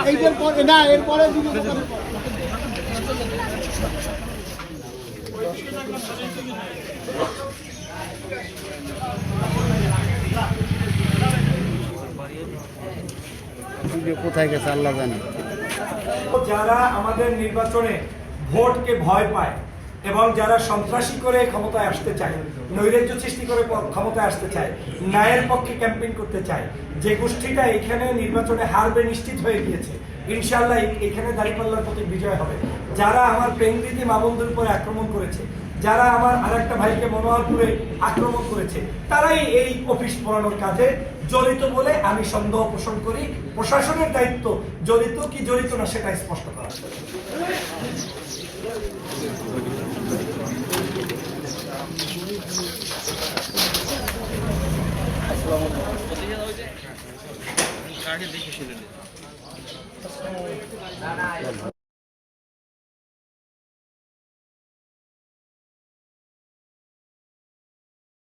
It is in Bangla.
এইটার পরে না, এরপরে কোথায় গেছে আল্লাহ জানে। যারা আমাদের নির্বাচনে ভোটকে ভয় পায় এবং যারা সন্ত্রাসী করে ক্ষমতায় আসতে চায়, নৈরাজ্য সৃষ্টি করে ক্ষমতায় আসতে চায়, ন্যায়ের পক্ষে ক্যাম্পেইন করতে চায়, যে গোষ্ঠীটা এখানে নির্বাচনে হারবে নিশ্চিত হয়ে গিয়েছে, ইনশাআল্লাহ এখানে দাঁড়িপাল্লার প্রতি বিজয় হবে। যারা আমার পেঙ্গিদি মামুনদের উপরে আক্রমণ করেছে, যারা আমার আরেকটা ভাইকে মনোহরপুরে আক্রমণ করেছে, তারাই এই অফিস পড়ানোর কাজে জড়িত বলে আমি সন্দেহ পোষণ করি। প্রশাসনের দায়িত্ব জড়িত কি জড়িত না সেটা স্পষ্ট করা। দেখে